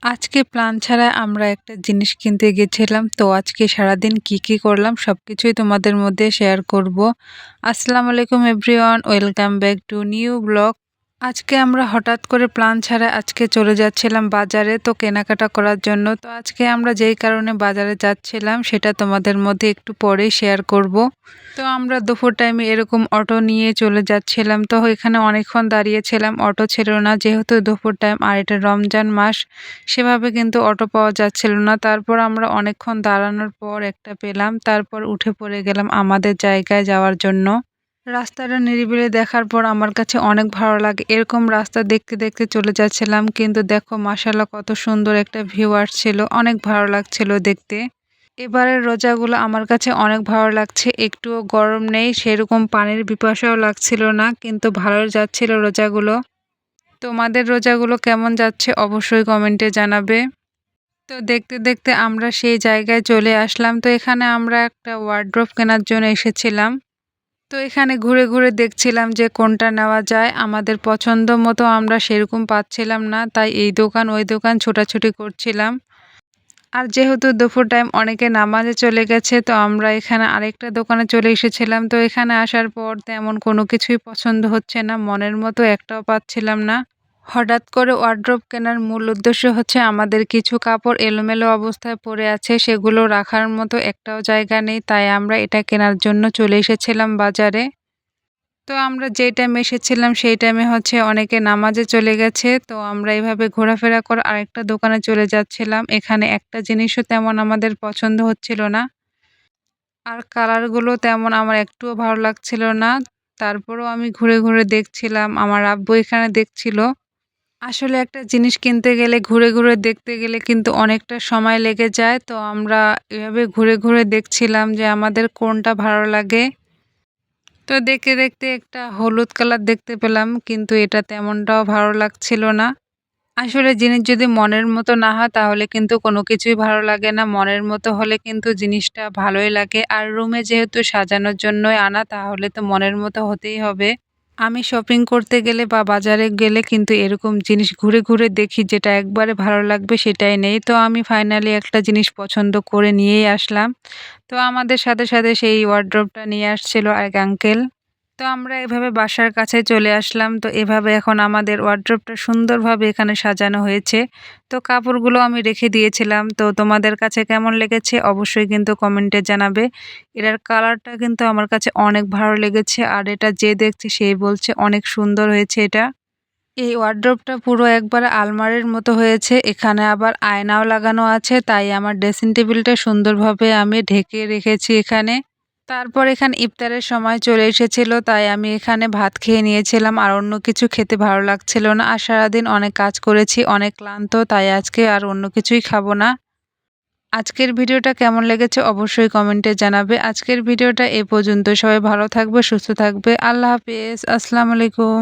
আজকে প্ল্যান ছাড়া আমরা একটা জিনিস কিনতে গেছিলাম। তো আজকে সারাদিন কি করলাম সবকিছুই তোমাদের মধ্যে শেয়ার করব। আসসালামু আলাইকুম everyone, welcome back to new blog. আজকে আমরা হঠাৎ করে প্ল্যান ছাড়া আজকে চলে যাচ্ছিলাম বাজারে তো কেনাকাটা করার জন্য। তো আজকে আমরা যেই কারণে বাজারে যাচ্ছিলাম সেটা তোমাদের মধ্যে একটু পরেই শেয়ার করব। তো আমরা দুপুর টাইমে এরকম অটো নিয়ে চলে যাচ্ছিলাম। তো এখানে অনেকক্ষণ দাঁড়িয়েছিলাম, অটো ছিল না যেহেতু দুপুর টাইম আর এটা রমজান মাস, সেভাবে কিন্তু অটো পাওয়া যাচ্ছিল না। তারপর আমরা অনেকক্ষণ দাঁড়ানোর পর একটা পেলাম, তারপর উঠে পড়ে গেলাম আমাদের জায়গায় যাওয়ার জন্য। রাস্তাটা নিরিবিলি দেখার পর আমার কাছে অনেক ভালো লাগে। এরকম রাস্তা দেখতে দেখতে চলে যাচ্ছিলাম, কিন্তু দেখো মাশাআল্লাহ কত সুন্দর একটা ভিউ আসছিল, অনেক ভালো লাগছিল দেখতে। এবারের রোজাগুলো আমার কাছে অনেক ভালো লাগছে, একটুও গরম নেই, সেরকম পানির পিপাসাও লাগছিল না, কিন্তু ভালো যাচ্ছিল রোজাগুলো। তোমাদের রোজাগুলো কেমন যাচ্ছে অবশ্যই কমেন্টে জানাবে। তো দেখতে দেখতে আমরা সেই জায়গায় চলে আসলাম। তো এখানে আমরা একটা ওয়ার্ড্রোব কেনার জন্য এসেছিলাম। তো এখানে ঘুরে ঘুরে দেখছিলাম যে কোনটা নেওয়া যায়। আমাদের পছন্দ মতো আমরা সেরকম পাচ্ছিলাম না, তাই এই দোকান ওই দোকান ছোটাছুটি করছিলাম। আর যেহেতু দুপুর টাইম অনেকে নামাজে চলে গেছে, তো আমরা এখানে আরেকটা দোকানে চলে এসেছিলাম। তো এখানে আসার পর তেমন কোনো কিছুই পছন্দ হচ্ছে না, মনের মতো একটাও পাচ্ছিলাম না। হঠাৎ করে ওয়ার্ড্রোব কেনার মূল উদ্দেশ্য হচ্ছে আমাদের কিছু কাপড় এলোমেলো অবস্থায় পড়ে আছে, সেগুলো রাখার মতো একটাও জায়গা নেই, তাই আমরা এটা কেনার জন্য চলে এসেছিলাম বাজারে। তো আমরা যেই টাইমে এসেছিলাম সেই টাইমে হচ্ছে অনেকে নামাজে চলে গেছে, তো আমরা এভাবে ঘোরাফেরা করে আরেকটা দোকানে চলে যাচ্ছিলাম। এখানে একটা জিনিসও তেমন আমাদের পছন্দ হচ্ছিল না, আর কালারগুলো তেমন আমার একটুও ভালো লাগছিল না। তারপরেও আমি ঘুরে ঘুরে দেখছিলাম, আমার আব্বু এখানে দেখছিল। আসলে একটা জিনিস কিনতে গেলে ঘুরে ঘুরে দেখতে গেলে কিন্তু অনেকটা সময় লেগে যায়। তো আমরা এভাবে ঘুরে ঘুরে দেখছিলাম যে আমাদের কোনটা ভালো লাগে। তো দেখতে দেখতে একটা হলুদ কালার দেখতে পেলাম, কিন্তু এটা তেমনটাও ভালো লাগছিল না। আসলে জিনিস যদি মনের মতো না হয় তাহলে কিন্তু কোনো কিছুই ভালো লাগে না। মনের মতো হলে কিন্তু জিনিসটা ভালোই লাগে। আর রুমে যেহেতু সাজানোর জন্যই আনা, তাহলে তো মনের মতো হতেই হবে। আমি শপিং করতে গেলে বা বাজারে গেলে কিন্তু এরকম জিনিস ঘুরে ঘুরে দেখি, যেটা একবারে ভালো লাগবে সেটাই নেই। তো আমি ফাইনালি একটা জিনিস পছন্দ করে নিয়েই আসলাম। তো আমাদের সাথে সাথে সেই ওয়ারড্রোবটা নিয়ে আসছিল এক আঙ্কেল। তো আমরা এভাবে বাসার কাছে চলে আসলাম। তো এভাবে এখন আমাদের ওয়ারড্রোবটা সুন্দরভাবে এখানে সাজানো হয়েছে। তো কাপড়গুলো আমি রেখে দিয়েছিলাম। তো তোমাদের কাছে কেমন লেগেছে অবশ্যই কিন্তু কমেন্টে জানাবে। এটার কালারটা কিন্তু আমার কাছে অনেক ভালো লেগেছে, আর এটা যে দেখছে সেই বলছে অনেক সুন্দর হয়েছে এটা। এই ওয়ারড্রোবটা পুরো একবারে আলমারির মতো হয়েছে। এখানে আবার আয়নাও লাগানো আছে, তাই আমার ড্রেসিং টেবিলটা সুন্দরভাবে আমি ঢেকে রেখেছি এখানে। তারপর এখানে ইফতারের সময় চলে এসেছিল, তাই আমি এখানে ভাত খেয়ে নিয়েছিলাম, আর অন্য কিছু খেতে ভালো লাগছিল না। আর সারাদিন অনেক কাজ করেছি, অনেক ক্লান্ত, তাই আজকে আর অন্য কিছুই খাবো না। আজকের ভিডিওটা কেমন লেগেছে অবশ্যই কমেন্টে জানাবে। আজকের ভিডিওটা এ পর্যন্ত, সবাই ভালো থাকবে, সুস্থ থাকবে। আল্লাহ হাফেজ, আসসালামু আলাইকুম।